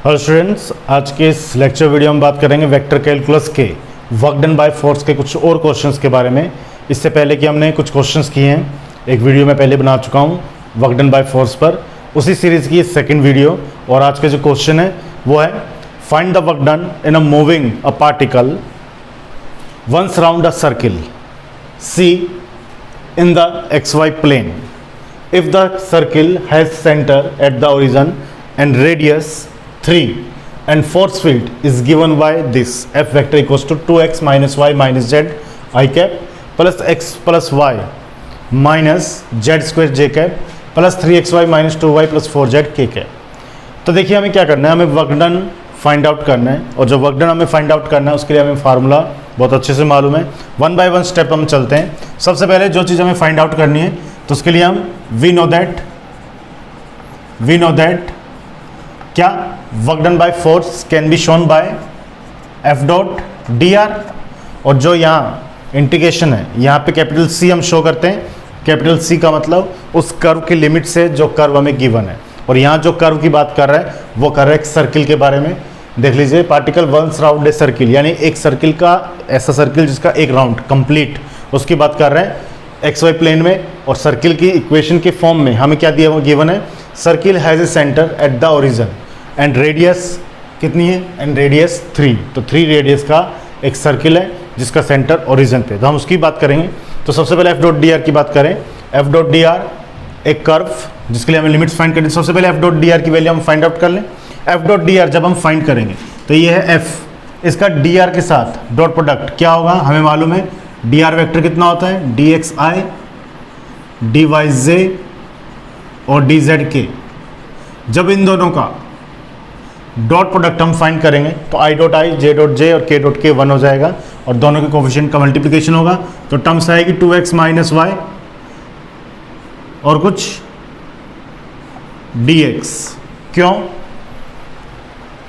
Hello students, आज के इस लेक्चर वीडियो में बात करेंगे वेक्टर कैलकुलस के वर्क डन बाय फोर्स के कुछ और क्वेश्चंस के बारे में। इससे पहले कि हमने कुछ क्वेश्चंस किए हैं, एक वीडियो मैं पहले बना चुका हूं वर्क डन बाय फोर्स पर, उसी सीरीज़ की सेकंड वीडियो। और आज का जो क्वेश्चन है वो है find the work done in a moving a particle once round a circle C in the XY plane if the circle has center at the origin and radius 3 and force field is given by this F vector equals to 2x minus y minus z I cap plus x plus y minus z square j cap plus 3xy minus 2y plus 4z k cap। तो देखिए हमें क्या करना है, हमें work done find out करना है, और जो वर्क डन हमें फाइंड आउट करना है उसके लिए हमें फार्मूला बहुत अच्छे से मालूम है। वन बाय वन स्टेप हम चलते हैं। सबसे पहले जो चीज़ हमें फाइंड आउट करनी है तो उसके लिए हम वी नो दैट क्या work done by force can be shown by F dot d are, और जो यहाँ इंटीग्रेशन है यहाँ पे कैपिटल सी हम शो करते हैं। कैपिटल सी का मतलब उस कर्व की लिमिट से जो कर्व हमें गिवन है, और यहाँ जो कर्व की बात कर रहा है वो कर रहा है एक सर्किल के बारे में। देख लीजिए, particle once round a circle, यानी एक सर्किल का ऐसा सर्किल जिसका एक राउंड कंप्लीट, उसकी बात कर रहे हैं XY प्लेन में। और सर्किल की इक्वेशन के फॉर्म में हमें क्या दिया हुआ गिवन है, circle has a centre at the origin and radius कितनी है, एंड रेडियस 3। तो 3 रेडियस का एक सर्किल है जिसका सेंटर ओरिजिन पे, तो हम उसकी बात करेंगे। तो सबसे पहले एफ डॉट डी आर की बात करें। एफ डॉट डी आर एक कर्व जिसके लिए हमें लिमिट्स फाइंड करनी है। सबसे पहले एफ डॉट डी आर की वैल्यू हम फाइंड आउट कर लें। एफ डॉट डी आर जब हम फाइंड करेंगे तो ये है एफ, इसका डी आर के साथ डॉट प्रोडक्ट क्या होगा, हमें मालूम है डी आर वैक्टर कितना होता है, d x i d y j और डी जेड के। जब इन दोनों का डॉट प्रोडक्ट हम फाइंड करेंगे तो I dot I, J dot J और के डॉट के 1 हो जाएगा, और दोनों के कोफिशिएंट का मल्टीप्लिकेशन होगा तो टर्म्स आएगी 2x माइनस वाई और कुछ dx। क्यों?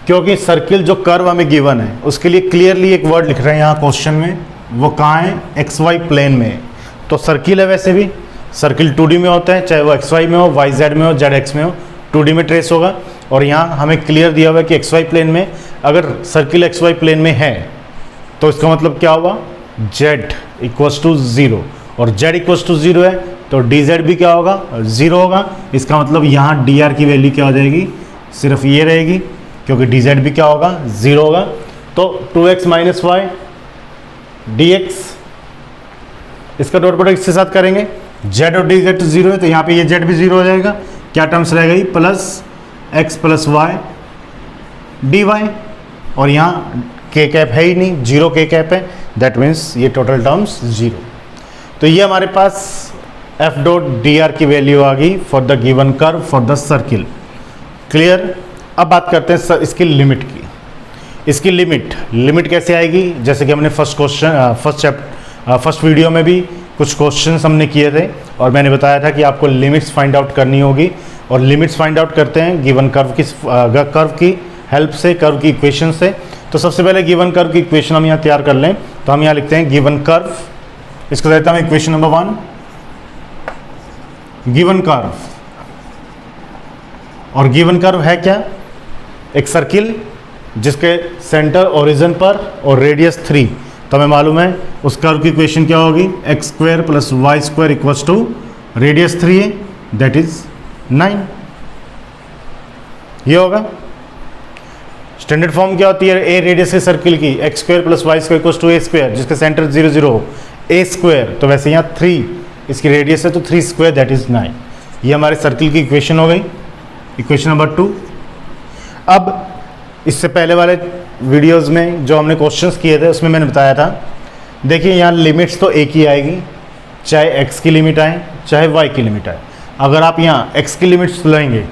क्योंकि सर्किल जो कर्व हमें गिवन है उसके लिए क्लियरली एक वर्ड लिख रहे हैं यहाँ क्वेश्चन में, वो कहाँ है, XY प्लेन में है। तो सर्किल है, वैसे भी सर्किल 2D में होता है, चाहे वो XY में हो, YZ में हो, ZX में हो, 2D में ट्रेस होगा। और यहाँ हमें क्लियर दिया हुआ है कि XY प्लेन में अगर सर्किल XY प्लेन में है तो इसका मतलब क्या हुआ, Z इक्वल्स टू 0, और Z इक्वल्स टू 0 है तो dz भी क्या होगा, 0 होगा। इसका मतलब यहाँ dr की वैल्यू क्या हो जाएगी, सिर्फ ये रहेगी, क्योंकि dz भी क्या होगा, 0 होगा। तो 2x माइनस वाई dx, इसका डॉट प्रोडक्ट इसके साथ करेंगे, z और dz तो 0 है तो यहाँ पे ये z भी 0 हो जाएगा। क्या टर्म्स रह गई, plus x plus y dy, और यहाँ k कैप है ही नहीं, 0 k कैप है, दैट मीन्स ये टोटल टर्म्स 0। तो ये हमारे पास एफ डॉट डी आर की वैल्यू आ गई for the given curve for the circle. Clear? अब बात करते हैं इसकी लिमिट की। इसकी लिमिट कैसे आएगी, जैसे कि हमने फर्स्ट वीडियो में भी कुछ क्वेश्चंस हमने किए थे और मैंने बताया था कि आपको लिमिट्स फाइंड आउट करनी होगी। और लिमिट्स फाइंड आउट करते हैं गिवन कर्व की हेल्प से, कर्व की इक्वेशन से। तो सबसे पहले गिवन कर्व की इक्वेशन हम यहाँ तैयार कर लें, तो हम यहाँ लिखते हैं गिवन कर्व, इसको देता हूँ इक्वेशन नंबर 1, गिवन कर्व। और गिवन कर्व है क्या, एक सर्किल जिसके सेंटर ओरिजिन पर और रेडियस 3। तो हमें मालूम है उस कर्व की इक्वेशन क्या होगी, x square plus y square equals to radius 3 है, दैट इज 9। ये होगा। स्टैंडर्ड फॉर्म क्या होती है ए रेडियस के सर्किल की, x square plus y square equals to a square, जिसका सेंटर 0 0 हो, ए स्क्वायर। तो वैसे यहाँ 3 इसकी रेडियस है तो 3 स्क्वायर दैट इज 9। ये हमारे सर्किल की इक्वेशन हो गई, इक्वेशन नंबर 2। अब इससे पहले वाले वीडियोस में जो हमने क्वेश्चंस किए थे उसमें मैंने बताया था, देखिए यहाँ लिमिट्स तो एक ही आएगी, चाहे x की लिमिट आए चाहे y की लिमिट आए। अगर आप यहाँ x की लिमिट्स लेंगे,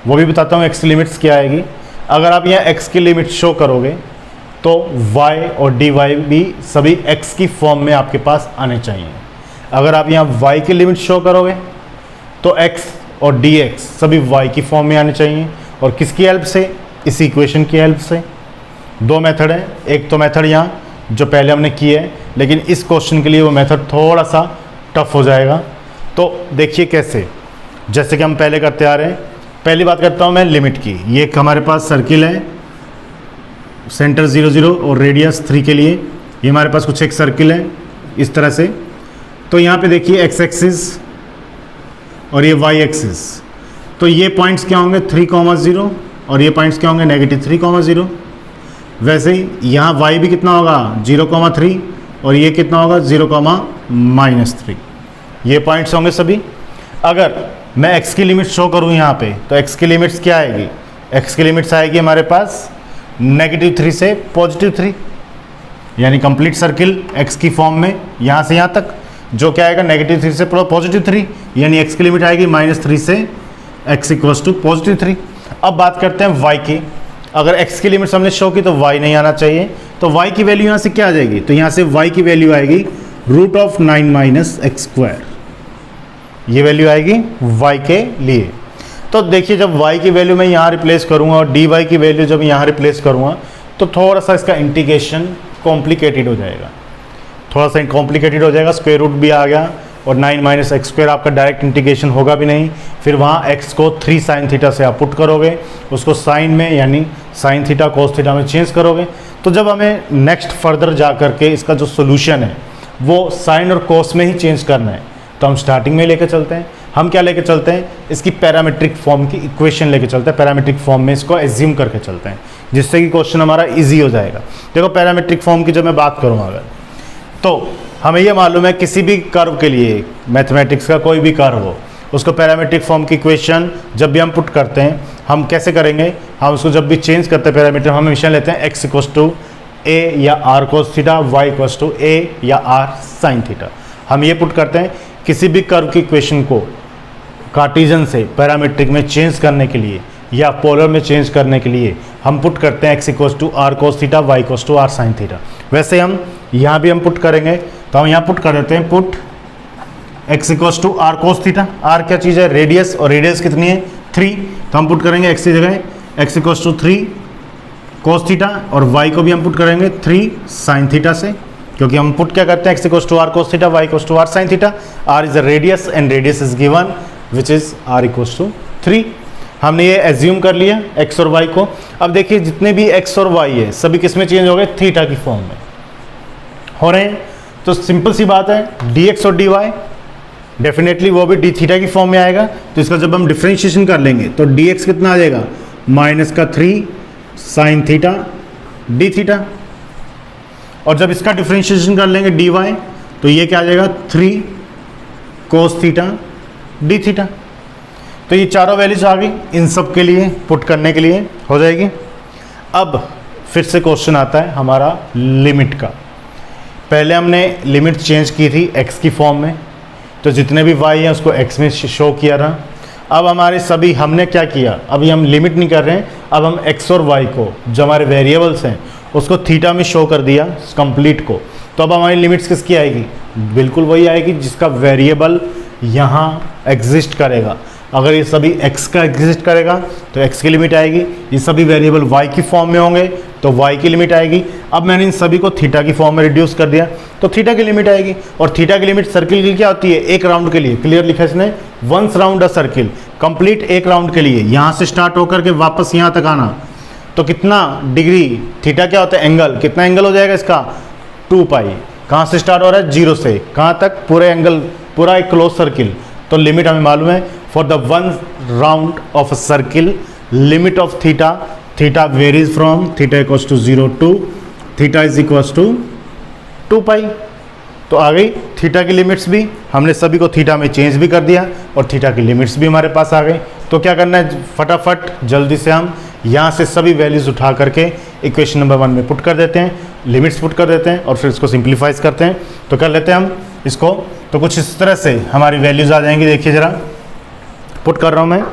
वो भी बताता हूँ x की लिमिट्स क्या आएगी। अगर आप यहाँ x की लिमिट शो करोगे तो y और dy भी सभी x की फॉर्म में आपके पास आने चाहिए। अगर आप यहाँ y की लिमिट शो करोगे तो x और dx सभी y की फॉर्म में आने चाहिए। और किसकी हेल्प से, इस इक्वेशन की हेल्प से। दो मेथड है, एक तो मेथड यहाँ जो पहले हमने किया है, लेकिन इस क्वेश्चन के लिए वो मेथड थोड़ा सा टफ हो जाएगा। तो देखिए कैसे, जैसे कि हम पहले करते आ रहे हैं, पहली बात करता हूँ मैं लिमिट की। ये एक हमारे पास सर्किल है, सेंटर 0 0 और रेडियस 3 के लिए। ये हमारे पास कुछ एक सर्किल है इस तरह से। तो यहाँ पे देखिए एक्स एक्सिस और ये वाई एक्सिस, तो ये पॉइंट्स क्या होंगे 3,0 और ये पॉइंट्स क्या होंगे -3,0। वैसे ही यहाँ y भी कितना होगा 0,3 और ये कितना होगा 0,-3। ये पॉइंट्स होंगे सभी। अगर मैं x की लिमिट शो करूँ यहाँ पे, तो x की लिमिट्स क्या आएगी, x की लिमिट्स आएगी हमारे पास -3 से +3, यानी कंप्लीट सर्किल x की फॉर्म में यहाँ से यहाँ तक, जो क्या आएगा -3 से +3, यानी x की लिमिट आएगी -3 से x = +3। अब बात करते हैं y की। अगर x की लिमिट्स हमने शो की तो y नहीं आना चाहिए, तो y की वैल्यू यहाँ से क्या आ जाएगी, तो यहाँ से y की वैल्यू आएगी √9 - x²। ये वैल्यू आएगी y के लिए। तो देखिए जब y की वैल्यू मैं यहाँ रिप्लेस करूँगा और dy की वैल्यू जब यहाँ रिप्लेस करूँगा तो थोड़ा सा इसका इंटीग्रेशन कॉम्प्लिकेटेड हो जाएगा, थोड़ा सा कॉम्प्लिकेटेड हो जाएगा। स्क्वायर रूट भी आ गया और 9 - x² आपका डायरेक्ट इंटीग्रेशन होगा भी नहीं। फिर वहाँ x को 3 sin थीटा से आप पुट करोगे, उसको साइन में यानी sin थीटा cos थीटा में चेंज करोगे। तो जब हमें नेक्स्ट फर्दर जा करके इसका जो सोल्यूशन है वो साइन और cos में ही चेंज करना है, तो हम स्टार्टिंग में लेके चलते हैं। हम क्या लेके चलते हैं, इसकी पैरामीट्रिक फॉर्म की इक्वेशन लेके चलते हैं, पैरामीट्रिक फॉर्म में इसको एज्यूम करके चलते हैं, जिससे कि क्वेश्चन हमारा ईजी हो जाएगा। देखो पैरामीट्रिक फॉर्म की जब मैं बात करूँ अगर, तो हमें ये मालूम है किसी भी कर्व के लिए, मैथमेटिक्स का कोई भी कर्व हो, उसको पैरामीट्रिक फॉर्म की इक्वेशन जब भी हम पुट करते हैं, हम कैसे करेंगे, हम उसको जब भी चेंज करते हैं पैरामीटर, हम हमेशा लेते हैं x = a या r cos theta, y = a या r sin थीटा। हम ये पुट करते हैं किसी भी कर्व की इक्वेशन को कार्टेशियन से पैरामीट्रिक में चेंज करने के लिए या पोलर में चेंज करने के लिए हम पुट करते हैं x = r cos theta, y = r sin theta. वैसे हम यहाँ भी हम पुट करेंगे, तो हम यहाँ पुट कर देते हैं put x = r cos theta. r क्या चीज़ है, रेडियस, और रेडियस कितनी है 3, तो हम पुट करेंगे x की जगह x = 3 cos थीटा, और y को भी हम पुट करेंगे 3 sin थीटा से, क्योंकि हम पुट क्या करते हैं x = r cos theta, y = r sin theta. r is a radius and radius is given which is r = 3। हमने ये एज्यूम कर लिया x और y को। अब देखिए जितने भी x और y है सभी किस में चेंज हो गए, थीटा की फॉर्म में हो रहे हैं। तो सिंपल सी बात है, dx और dy डेफिनेटली वो भी d थीटा की फॉर्म में आएगा। तो इसका जब हम डिफ्रेंशिएशन कर लेंगे तो dx कितना आ जाएगा -3 sin थीटा d थीटा, और जब इसका डिफ्रेंशिएशन कर लेंगे dy तो ये क्या आ जाएगा 3 cos थीटा d थीटा। तो ये चारों वैल्यूज आ गई, इन सब के लिए पुट करने के लिए हो जाएगी। अब फिर से क्वेश्चन आता है हमारा लिमिट का। पहले हमने लिमिट चेंज की थी x की फॉर्म में, तो जितने भी y हैं उसको x में शो किया रहा। अब हमारे सभी हमने क्या किया, अभी हम लिमिट नहीं कर रहे हैं, अब हम x और y को जो हमारे वेरिएबल्स हैं उसको थीटा में शो कर दिया कंप्लीट को। तो अब हमारी लिमिट्स किसकी आएगी, बिल्कुल वही आएगी जिसका वेरिएबल यहाँ एग्जिस्ट करेगा। अगर ये सभी x का एग्जिस्ट करेगा तो x की लिमिट आएगी, ये सभी वेरिएबल y की फॉर्म में होंगे तो y की लिमिट आएगी। अब मैंने इन सभी को थीटा की फॉर्म में रिड्यूस कर दिया तो थीटा की लिमिट आएगी। और थीटा की लिमिट सर्किल की क्या होती है, एक राउंड के लिए, क्लियर लिखा है इसने, once round a circle, complete एक राउंड के लिए, यहाँ से स्टार्ट होकर के वापस यहाँ तक आना। तो कितना डिग्री, थीटा क्या होता है एंगल, कितना एंगल हो जाएगा इसका 2π। कहाँ से स्टार्ट हो रहा है, 0 से कहाँ तक, पूरे एंगल, पूरा एक क्लोज सर्किल। तो लिमिट हमें मालूम है, for the one round of a circle limit of theta, theta varies from theta = 0 to theta = 2π। तो आ गई थीटा की लिमिट्स भी, हमने सभी को थीटा में चेंज भी कर दिया और थीटा की लिमिट्स भी हमारे पास आ गई। तो क्या करना है, फटाफट जल्दी से हम यहाँ से सभी वैल्यूज़ उठा करके इक्वेशन नंबर 1 में पुट कर देते हैं, लिमिट्स पुट कर देते हैं और फिर इसको सिंप्लीफाइज करते हैं। तो कर लेते हैं हम इसको, तो कुछ इस तरह से हमारी वैल्यूज़ आ जाएंगी। देखिए ज़रा, पुट कर रहा हूँ मैं,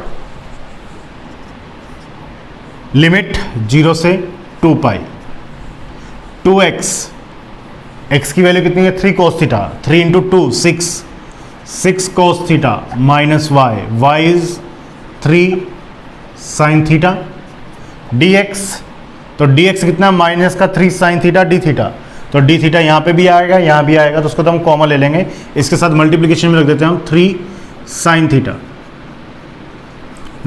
लिमिट 0 से 2π, 2x, x की वैल्यू कितनी है 3 cos theta, 3 × 2 6 cos theta minus y is 3 sin theta dx। तो dx कितना, माइनस का 3 sin थीटा d थीटा। तो d थीटा यहाँ पे भी आएगा, यहाँ भी आएगा, तो उसको तो हम कॉमन ले लेंगे, इसके साथ मल्टीप्लिकेशन में रख देते हैं हम 3 sin theta.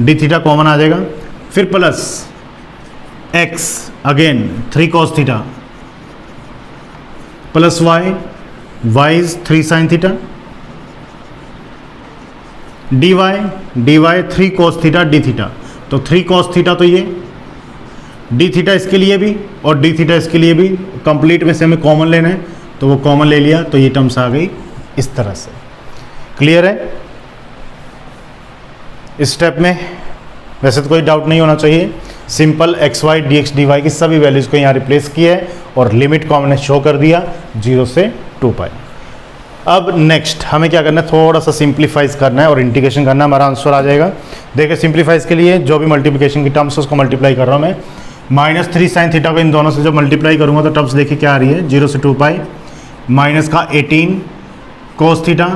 D theta common आ जाएगा, फिर plus x again 3 cos theta plus y, y is 3 sin theta, d y 3 cos theta d theta, तो 3 cos थीटा तो ये, डी थीटा इसके लिए भी और डी थीटा इसके लिए भी, कंप्लीट में से हमें कॉमन लेना है तो वो कॉमन ले लिया, तो ये टर्म्स आ गई इस तरह से। क्लियर है? इस स्टेप में वैसे तो कोई डाउट नहीं होना चाहिए, simple x y d x d y की सभी वैल्यूज को यहाँ रिप्लेस किया है और लिमिट को हमने शो कर दिया 0 से 2 पाई। अब नेक्स्ट हमें क्या करना है, थोड़ा सा सिंप्लीफाइज करना है और इंटीग्रेशन करना है, हमारा आंसर आ जाएगा। देखिए सिंप्लीफाइज के लिए जो भी मल्टीप्लिकेशन की टर्म्स उसको मल्टीप्लाई कर रहा हूँ मैं, -3 sin थीटा को इन दोनों से जब मल्टीप्लाई करूँगा तो टर्म्स देखिए क्या आ रही है, 0 से 2 पाई, माइनस का 18 cos थीटा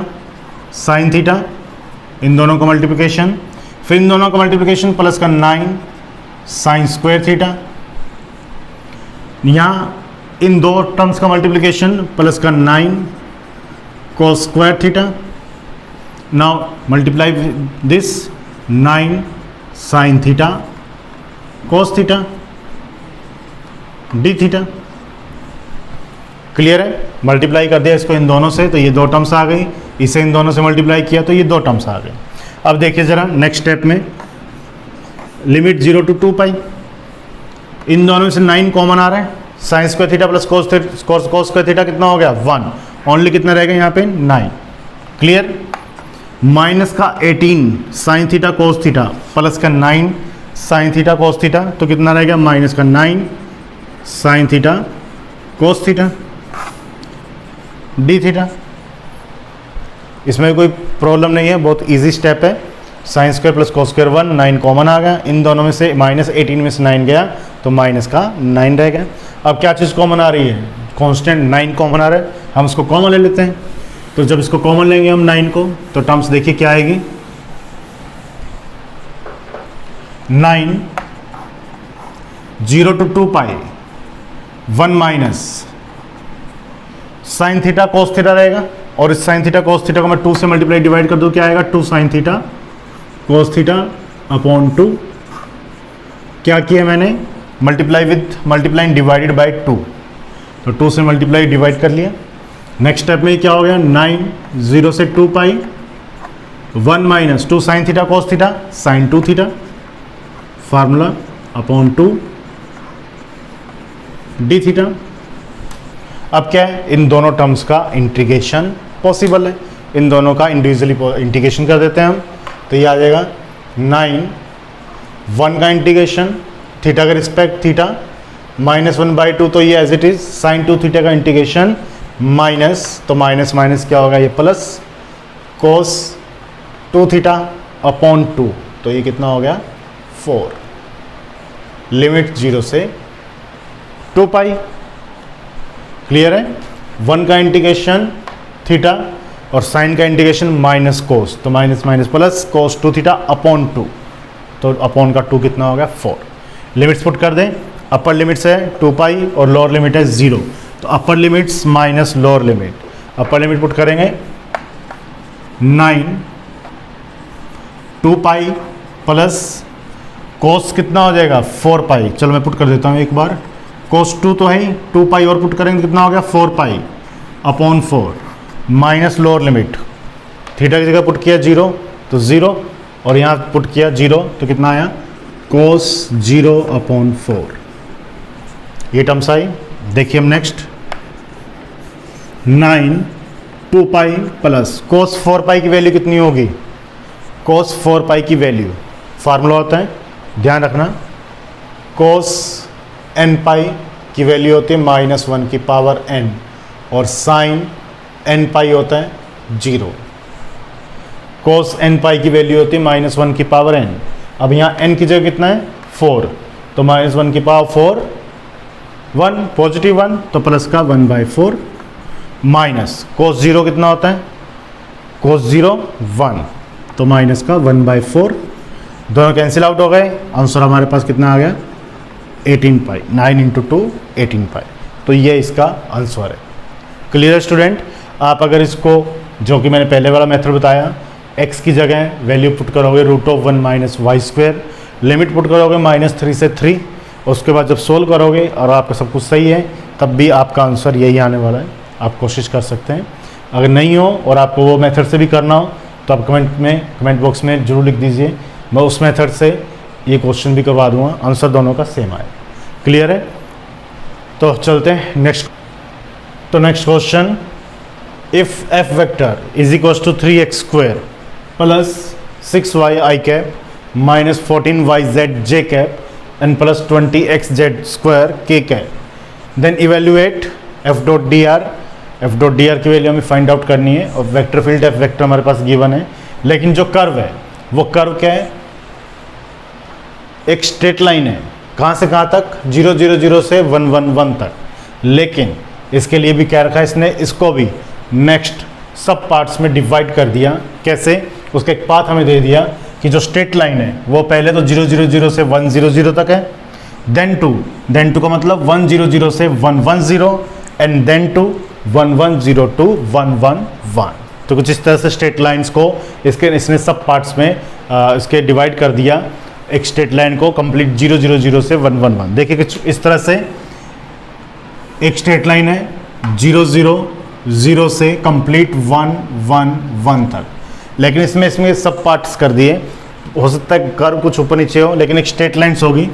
sin थीटा, इन दोनों का मल्टीप्लिकेशन, फिर इन दोनों का मल्टीप्लिकेशन प्लस का 9 sin स्क्वायर थीटा, यहाँ इन दो टर्म्स का मल्टीप्लिकेशन प्लस का 9 cos square theta, now multiply this 9 sin theta cos theta d theta. Clear है? मल्टीप्लाई कर दिया इसको इन दोनों से तो ये दो टर्म्स आ गई, इसे इन दोनों से मल्टीप्लाई किया तो ये दो टर्म्स आ गए। अब देखिए ज़रा नेक्स्ट स्टेप में, लिमिट 0 to 2 पाई, इन दोनों में से 9 कॉमन आ रहा है, sine square theta plus cos square theta कितना हो गया 1, ओनली कितना रहेगा यहाँ पे 9। क्लियर? माइनस का 18 sign theta cos theta plus का 9 साइन थीटा कोस थीटा, तो कितना रहेगा माइनस का 9 sine theta cos theta d theta. इसमें कोई प्रॉब्लम नहीं है, बहुत इजी स्टेप है। Sine square plus cos square 1, 9 common आ गया, इन दोनों में से -18 में से 9 गया तो माइनस का 9 रह गया। अब क्या चीज़ कॉमन आ रही है, कांस्टेंट 9 कॉमन आ रहा है, हम इसको कॉमन ले लेते हैं। तो जब इसको कॉमन लेंगे हम 9 को तो टर्म्स देखिए क्या आएगी, 9 0 to 2 pi 1 minus sign theta cos theta रहेगा, और इस साइन थीटा कोस थीटा को मैं 2 से मल्टीप्लाई डिवाइड कर दूं, क्या आएगा 2 sign theta cos theta upon 2। क्या किया मैंने, multiply with multiplying divided by 2, तो 2 से मल्टीप्लाई डिवाइड कर लिया। नेक्स्ट स्टेप में क्या हो गया, 9 0 से 2 पाई 1 minus 2 sign theta cos theta sine 2 theta, formula upon 2 D theta. अब क्या है, इन दोनों टर्म्स का इंटीग्रेशन पॉसिबल है, इन दोनों का इंडिविजुअली इंटीग्रेशन कर देते हैं हम, तो ये आ जाएगा 9 1 का इंटीग्रेशन थीटा का रिस्पेक्ट थीटा -1/2, तो ये as it is sine 2 theta का इंटीग्रेशन माइनस, तो माइनस माइनस क्या होगा ये प्लस कोस 2 थीटा अपॉन 2, तो ये कितना हो गया 4, लिमिट 0 से 2 पाई। क्लियर है? 1 का इंटीग्रेशन थीटा और साइन का इंटीग्रेशन माइनस कोस, तो minus minus plus cos 2 theta upon 2, तो अपॉन का 2 कितना हो गया 4। लिमिट्स पुट कर दें, अपर लिमिट्स है 2 पाई और लोअर लिमिट है 0, तो अपर limits minus lower limit, upper limit put करेंगे 9 2 पाई प्लस कोस कितना हो जाएगा 4 पाई। चलो मैं पुट कर देता हूँ एक बार, कोस 2 तो है ही, 2 पाई और पुट करेंगे तो कितना हो गया 4 pi upon 4 minus lower limit, theta की जगह पुट किया 0 तो 0, और यहाँ पुट किया 0 तो कितना आया कोस 0 अपॉन 4, ये टर्म्स आई। देखिए हम नेक्स्ट 9 2 पाई प्लस कोस 4 पाई की वैल्यू कितनी होगी, कोस 4 पाई की वैल्यू फार्मूला होता है, ध्यान रखना, कोस n पाई की वैल्यू होती है -1 की पावर n, और साइन n पाई होता है 0। कोस n पाई की वैल्यू होती है -1 की पावर n। अब यहाँ n की जगह कितना है 4, तो -1 की पावर 4 1 पॉजिटिव 1, तो प्लस का 1/4 माइनस कोस 0 कितना होता है, कोस 0 1, तो माइनस का 1/4, दोनों कैंसिल आउट हो गए, आंसर हमारे पास कितना आ गया 18 पाई, 9 × 2 18 पाई, तो ये इसका आंसर है। Clear student? आप अगर इसको, जो कि मैंने पहले वाला मेथड बताया, x की जगह वैल्यू पुट करोगे √1 minus y square, limit put करोगे -3 से 3, उसके बाद जब सोल्व करोगे और आपका सब कुछ सही है तब भी आपका आंसर यही आने वाला है। आप कोशिश कर सकते हैं। अगर नहीं हो और आपको वो मेथड से भी करना हो तो आप कमेंट बॉक्स में ज़रूर लिख दीजिए, मैं उस मेथड से ये क्वेश्चन भी करवा दूंगा, आंसर दोनों का सेम आए। क्लियर है? तो चलते हैं नेक्स्ट। तो next question, if F vector is equal to 3x square plus 6y cap minus 14yz j cap and plus 20xz square k cap, then evaluate F dot d r. F dot d r की value हमें find out करनी है और vector field F vector हमारे पास given है, लेकिन जो curve है वो कर्व क्या है, एक स्ट्रेट लाइन है, कहाँ से कहाँ तक, 0 0 0 से 1 1 1 तक। लेकिन इसके लिए भी क्या रखा है इसने, इसको भी नेक्स्ट सब पार्ट्स में डिवाइड कर दिया। कैसे? उसका एक पाथ हमें दे दिया कि जो स्ट्रेट लाइन है वो पहले तो 0 0 0 से 1 0 0 तक है, देन टू का मतलब 1 0 0 से 1 1 0 एंड देन टू 1 1 0 टू 1 1 1। तो कुछ इस तरह से स्ट्रेट लाइंस को इसने सब पार्ट्स में इसके डिवाइड कर दिया, एक स्ट्रेट लाइन को कंप्लीट 0 0 0 से 1 1 1। देखिए कुछ इस तरह से एक स्ट्रेट लाइन है 0 0 0 से कंप्लीट 1 1 1 तक, लेकिन इसमें सब पार्ट्स कर दिए। हो सकता है कर्व कुछ ऊपर नीचे हो, लेकिन एक स्ट्रेट लाइन्स होगी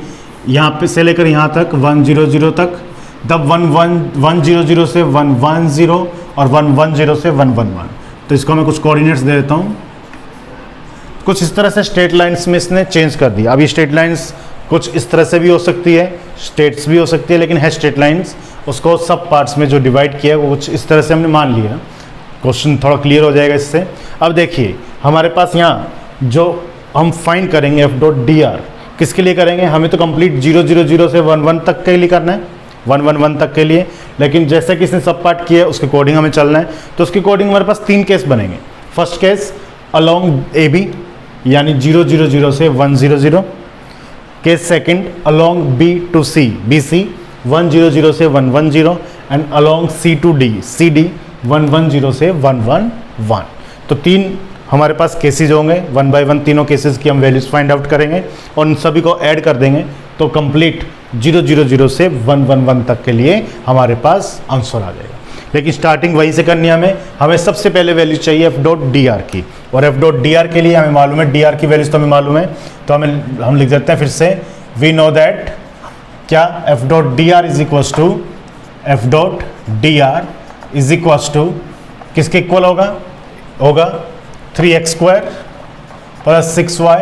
यहाँ पे से लेकर यहाँ तक 1 0 0 तक, तब 1 0 0 से 1 1 0 और 1 1 0 से 1 1 1। तो इसको मैं कुछ कोऑर्डिनेट्स दे देता हूँ। कुछ इस तरह से स्ट्रेट लाइन्स में इसने चेंज कर दिया। अब ये स्ट्रेट लाइन्स कुछ इस तरह से भी हो सकती है, स्ट्रेट्स भी हो सकती है, लेकिन है स्ट्रेट लाइन्स। उसको सब पार्ट्स में जो डिवाइड किया है वो कुछ इस तरह से हमने मान लिया। क्वेश्चन थोड़ा क्लियर हो जाएगा इससे। अब देखिए हमारे पास यहाँ जो हम फाइंड करेंगे एफ डॉट डी आर, किसके लिए करेंगे, हमें तो कंप्लीट 0 0 0 से 1 1 तक के लिए करना है, 1 1 1 तक के लिए। लेकिन जैसे कि इसने सब पार्ट किया उसके अकॉर्डिंग हमें चलना है। तो उसके अकॉर्डिंग हमारे पास 3 केस बनेंगे। First case along a b यानी 0 0 0 से 1 0 0। Case second along b to c b c 1 0 0 से 1 1 0 and along c to d c d 1 1 0 से 1 1 1। तो 3 हमारे पास केसेस होंगे, 1 बाय 1 तीनों केसेस की हम वैल्यूज फाइंड आउट करेंगे और उन सभी को ऐड कर देंगे तो कंप्लीट 0 0 0 से 1 1 1 तक के लिए हमारे पास आंसर आ जाएगा। लेकिन स्टार्टिंग वहीं से करनी है हमें सबसे पहले वैल्यू चाहिए एफ डॉट डी आर की, और एफ डॉट डी आर के लिए हमें मालूम है, डी आर की वैल्यूज तो हमें मालूम है, तो हम लिख देते हैं फिर से, वी नो दैट क्या F dot d r is equals to F dot d r is equals to किसके इक्वल होगा 3x square plus 6y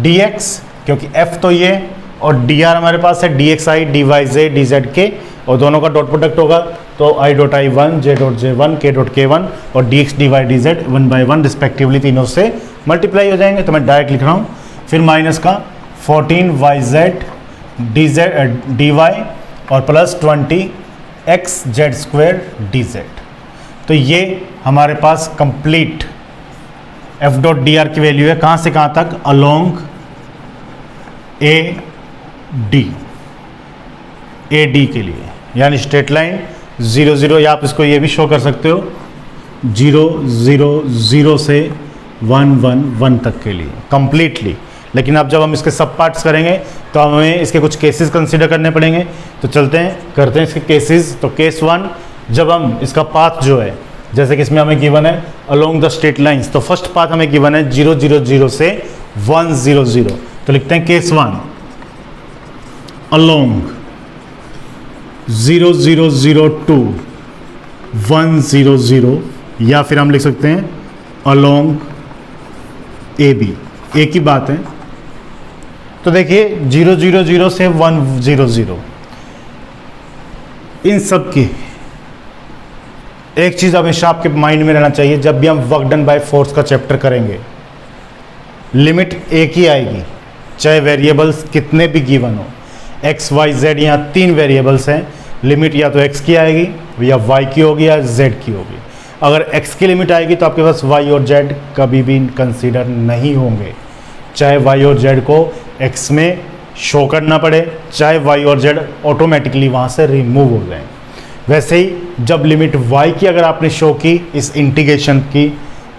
dx, क्योंकि f तो ये और dr हमारे पास है dxi dyj dzk और दोनों का डॉट प्रोडक्ट होगा तो i dot i1 j dot j1 k dot k1 और dx dy dz 1 by 1 respectively तीनों से मल्टीप्लाई हो जाएंगे। तो मैं डायरेक्ट लिख रहा हूँ, फिर माइनस का 14yz dy और प्लस 20xz स्क्वायर dz। तो ये हमारे पास complete f dot d r की वैल्यू है, कहाँ से कहाँ तक, अलोंग ए डी के लिए, यानी स्ट्रेट लाइन 0 0, या आप इसको ये भी शो कर सकते हो 0 0 0 से 1 1 1 तक के लिए कंप्लीटली। लेकिन अब जब हम इसके सब पार्ट्स करेंगे तो हमें इसके कुछ केसेस कंसीडर करने पड़ेंगे। तो चलते हैं करते हैं इसके केसेस। तो केस 1, जब हम इसका पाथ जो है, जैसे कि इसमें हमें गिवन है अलोंग द स्ट्रेट लाइंस, तो फर्स्ट पाथ हमें गिवन है 0 0 0 से 1 0 0। तो लिखते हैं केस 1 अलोंग 0 0 0 टू 1 0 0, या फिर हम लिख सकते हैं अलोंग ए बी, एक ही बात है। तो देखिए 0 0 0 से 1 0 0, इन सब की एक चीज़ हमेशा आपके माइंड में रहना चाहिए, जब भी हम वर्क डन बाय फोर्स का चैप्टर करेंगे लिमिट एक ही आएगी, चाहे वेरिएबल्स कितने भी गिवन हो, x y z, यहाँ 3 वेरिएबल्स हैं, लिमिट या तो x की आएगी या y की होगी या z की होगी। अगर x की लिमिट आएगी तो आपके पास y और z कभी भी कंसीडर नहीं होंगे, चाहे y और z को x में शो करना पड़े, चाहे y और z ऑटोमेटिकली वहाँ से रिमूव हो जाए। वैसे ही जब लिमिट y की अगर आपने शो की इस इंटीग्रेशन की,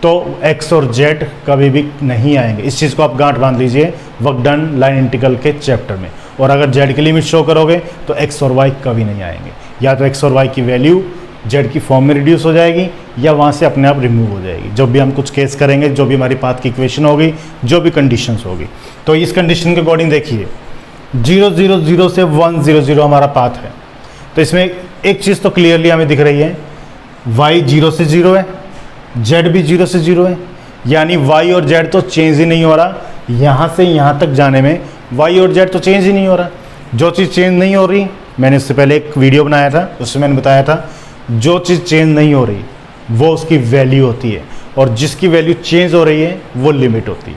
तो x और z कभी भी नहीं आएंगे। इस चीज़ को आप गांठ बांध लीजिए वर्क डन लाइन इंटीग्रल के चैप्टर में। और अगर z की लिमिट शो करोगे तो x और y कभी नहीं आएंगे, या तो x और y की वैल्यू z की फॉर्म में रिड्यूस हो जाएगी या वहाँ से अपने आप रिमूव हो जाएगी। जब भी हम कुछ केस करेंगे, जो भी हमारी पाथ की इक्वेशन होगी, जो भी कंडीशंस होगी, तो इस कंडीशन के अकॉर्डिंग देखिए 0 0 0 से 1 0 0 हमारा पाथ है। तो इसमें एक चीज़ तो क्लियरली हमें दिख रही है, y 0 से 0 है, z भी 0 से 0 है, यानी y और z तो चेंज ही नहीं हो रहा। यहाँ से यहाँ तक जाने में y और z तो चेंज ही नहीं हो रहा। जो चीज़ चेंज नहीं हो रही, मैंने इससे पहले एक वीडियो बनाया था, उसमें मैंने बताया था जो चीज़ चेंज नहीं हो रही वो उसकी वैल्यू होती है, और जिसकी वैल्यू चेंज हो रही है वो लिमिट होती है,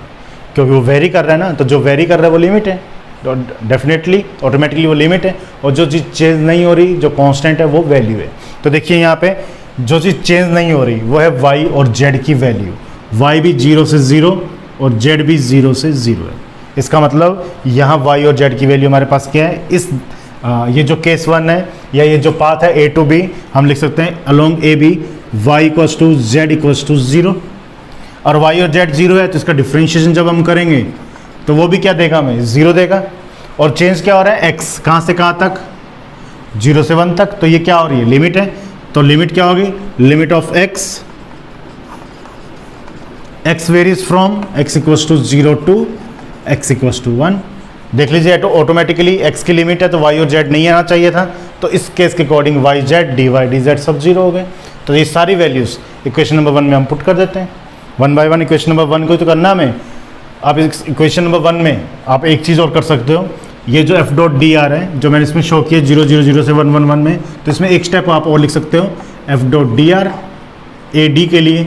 क्योंकि वो वेरी कर रहा है ना। तो जो वेरी कर रहा है वो लिमिट है, तो डेफिनेटली ऑटोमेटिकली वो लिमिट है, और जो चीज़ चेंज नहीं हो रही, जो कांस्टेंट है, वो वैल्यू है। तो देखिए यहाँ पे जो चीज़ चेंज नहीं हो रही वो है y और z की वैल्यू। y भी 0 से 0 और z भी 0 से 0 है। इसका मतलब यहाँ y और z की वैल्यू हमारे पास क्या है, इस ये जो केस 1 है या ये जो पाथ है a टू b, हम लिख सकते हैं along a b y equals to z equals to 0। और y और z 0 है तो इसका डिफ्रेंशिएशन जब हम करेंगे तो वो भी क्या देगा, हमें 0 देगा। और चेंज क्या हो रहा है, x कहाँ से कहाँ तक, 0 से 1 तक। तो ये क्या हो रही है, लिमिट है। तो लिमिट क्या होगी, limit of x varies from x equals to 0 to x equals to 1। देख लीजिए तो ऑटोमेटिकली x की लिमिट है तो y और z नहीं आना चाहिए था, तो इस केस के according y z dy dz सब 0 हो गए। तो ये सारी वैल्यूज़ इक्वेशन नंबर 1 में हम पुट कर देते हैं। 1 बाय 1 इक्वेशन नंबर 1 को तो करना हमें। आप इस इक्वेशन नंबर 1 में आप एक चीज़ और कर सकते हो, ये जो f डॉट डी आर है जो मैंने इसमें शो किया 0 0 0 से 1 1 1 में, तो इसमें एक स्टेप आप और लिख सकते हो f dot d r a d के लिए।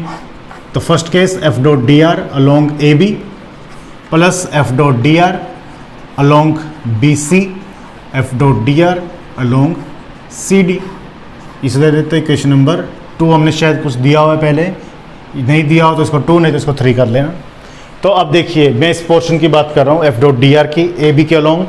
तो first case f dot d r along a b plus f dot d r along b c, f dot d r along c d. इसे दे देते हैं इक्वेशन नंबर 2। हमने शायद कुछ दिया हुआ है पहले, नहीं दिया हो तो इसको 2, नहीं तो इसको 3 कर लेना। तो अब देखिए मैं इस पोर्शन की बात कर रहा हूँ f डॉट डी आर की, ए बी के अलोंग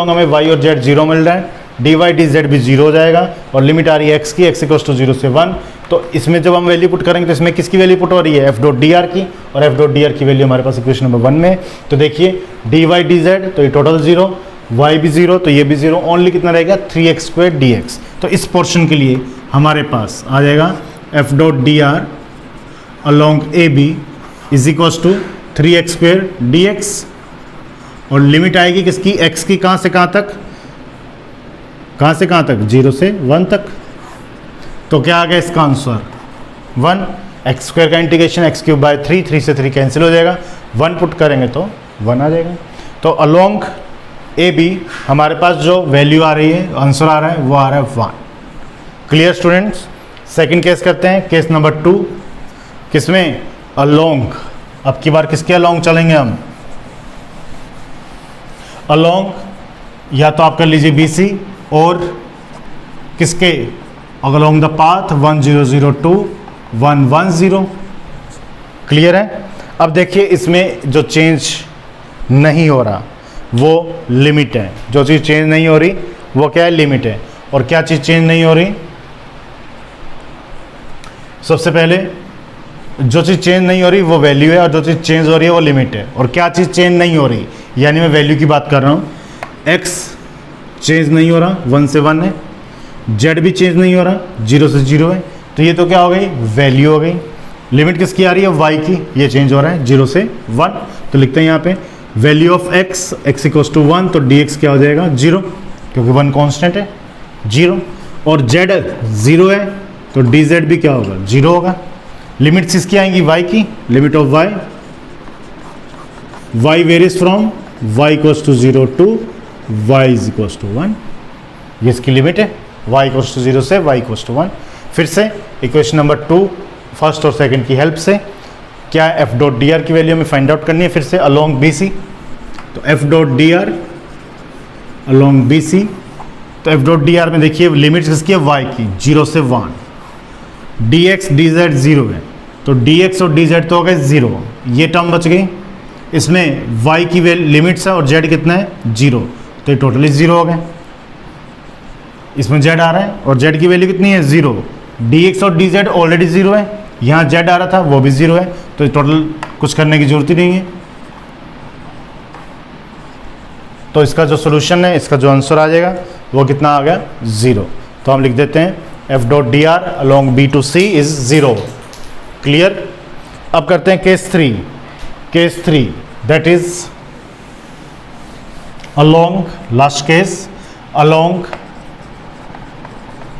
हमें y और z 0 मिल रहा है, dy dz भी 0 हो जाएगा, और लिमिट आ रही है x की, x इक्वल्स टू 0 से 1। तो इसमें जब हम वैल्यू पुट करेंगे तो इसमें किसकी वैल्यू पुट हो रही है, f डॉट डी आर की, और f डॉट डी आर की वैल्यू हमारे पास इक्वेशन नंबर 1 में। तो देखिए dy dz तो ये टोटल 0, y भी 0 तो ये भी 0, ओनली कितना रहेगा 3x² dx। तो इस पोर्शन के लिए हमारे पास आ जाएगा f dot d r along a b is equals to 3x² dx, और लिमिट आएगी किसकी, x की, कहाँ से कहाँ तक, 0 से 1 तक। तो क्या आ गया इसका आंसर 1। x² का इंटीग्रेशन x³ बाय 3 से 3 कैंसिल हो जाएगा, 1 पुट करेंगे तो 1 आ जाएगा। तो अलोंग ए बी हमारे पास जो वैल्यू आ रही है, आंसर आ रहा है, वो आ रहा है 1। Clear students. सेकंड केस करते हैं, केस नंबर 2, किसमें, अलोंग। अब की बार किसके अलोंग चलेंगे हम, अलोंग या तो आप कर लीजिए बी सी, और किसके, along the path 1 0 0 to 1 1 0। Clear है। अब देखिए इसमें जो चेंज नहीं हो रहा वो लिमिट है, जो चीज़ चेंज नहीं हो रही वो क्या है, लिमिट है। और क्या चीज़ चेंज नहीं हो रही, सबसे पहले जो चीज़ चेंज नहीं हो रही वो वैल्यू है, और जो चीज़ चेंज हो रही है वो लिमिट है। और क्या चीज़ चेंज नहीं हो रही, यानी मैं वैल्यू की बात कर रहा हूँ, x चेंज नहीं हो रहा 1 से 1 है, z भी चेंज नहीं हो रहा 0 से 0 है, तो ये तो क्या हो गई, वैल्यू हो गई। लिमिट किसकी आ रही है, y की, ये चेंज हो रहा है 0 से 1। तो लिखते हैं यहाँ पे value of x equals to 1, तो dx क्या हो जाएगा 0, क्योंकि 1 कांस्टेंट है 0, और z 0 है तो dz भी क्या होगा 0 होगा। लिमिट किसकी आएंगी, y की, limit of y varies from y equals to 0 to y is equals to 1। ये इसकी लिमिट है, y इक्वल्स टू 0 से y इक्वल्स टू 1। फिर से इक्वेशन नंबर 2 फर्स्ट और सेकंड की हेल्प से क्या f डॉट डी आर की वैल्यू हमें फाइंड आउट करनी है, फिर से अलोंग बी सी। तो f dot d r along b c, तो f डॉट डी आर में देखिए लिमिट किसकी है, y की, 0 से 1, dx dz 0 है, तो dx और dz तो हो गए 0, ये टर्म बच गई। इसमें y की लिमिट्स है और z कितना है 0, तो ये टोटली 0 हो गए। इसमें z आ रहा है और z की वैल्यू कितनी है 0, dx और dz ऑलरेडी 0 है, यहाँ जेड आ रहा था वो भी 0 है, तो टोटल कुछ करने की जरूरत ही नहीं है। तो इसका जो सोल्यूशन है, इसका जो आंसर आ जाएगा वो कितना आ गया 0। तो हम लिख देते हैं F dot d r along b to c is 0। Clear. अब करते हैं case 3। Case 3 that is along, last case along,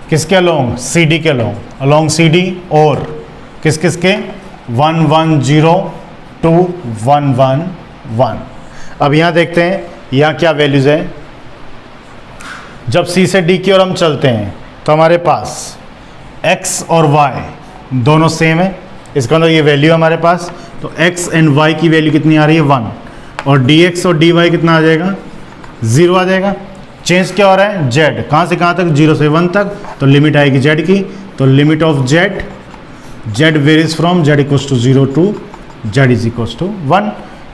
किसके अलॉन्ग, सी डी के अलॉन्ग, अलॉन्ग सी डी और किस किस के 1 1 0 2 1 1 1। अब यहाँ देखते हैं यहाँ क्या वैल्यूज़ है। जब सी से डी की ओर हम चलते हैं तो हमारे पास x और y दोनों सेम है, इसका मतलब ये वैल्यू है हमारे पास। तो x एंड y की वैल्यू कितनी आ रही है 1, और dx और dy कितना आ जाएगा 0 आ जाएगा। चेंज क्या हो रहा है, z कहाँ से कहाँ तक, 0 से 1 तक, तो लिमिट आएगी z की। तो limit of z varies from z equals to 0 to z is equals to 1।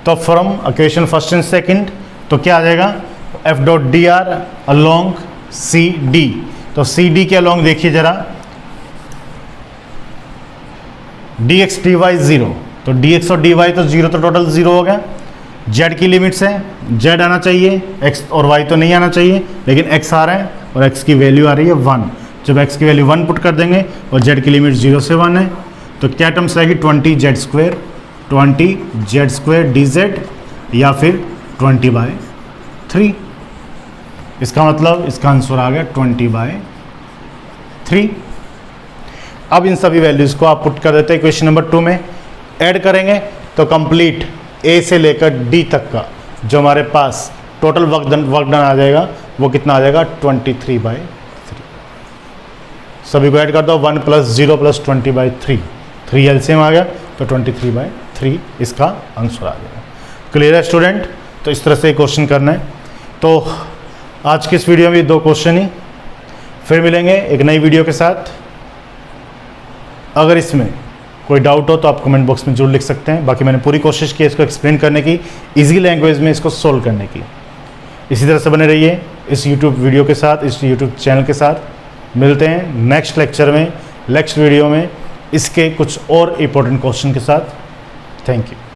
तो from equation first and second तो क्या आ जाएगा, F dot d r along c d. तो सी डी के अलॉन्ग देखिए जरा, डी एक्स डी वाई 0, तो डी एक्स और डी वाई तो 0, तो टोटल 0 हो गया। z की लिमिट्स है, z आना चाहिए, x और y तो नहीं आना चाहिए, लेकिन x आ रहा है और x की वैल्यू आ रही है 1। जब x की वैल्यू 1 पुट कर देंगे और z की लिमिट 0 से 1 है, तो क्या टर्म्स रहेगी 20z² dz या फिर 20/3। इसका मतलब इसका आंसर आ गया 20/3। अब इन सभी वैल्यूज़ को आप पुट कर देते हैं क्वेश्चन नंबर 2 में, ऐड करेंगे तो कंप्लीट ए से लेकर डी तक का जो हमारे पास टोटल वर्क डन आ जाएगा वो कितना आ जाएगा 23/3। सभी को ऐड कर दो, 1 + 0 + 20/3, 3 एलसीएम आ गया तो 23/3 इसका आंसर आ जाएगा। क्लियर है स्टूडेंट। तो इस तरह से क्वेश्चन करना है। तो आज की इस वीडियो में 2 क्वेश्चन ही, फिर मिलेंगे एक नई वीडियो के साथ। अगर इसमें कोई डाउट हो तो आप कमेंट बॉक्स में जरूर लिख सकते हैं। बाकी मैंने पूरी कोशिश की इसको एक्सप्लेन करने की, इजी लैंग्वेज में इसको सोल्व करने की। इसी तरह से बने रहिए इस यूट्यूब वीडियो के साथ, इस यूट्यूब चैनल के साथ। मिलते हैं नेक्स्ट लेक्चर में, नेक्स्ट वीडियो में इसके कुछ और इम्पोर्टेंट क्वेश्चन के साथ। Thank you.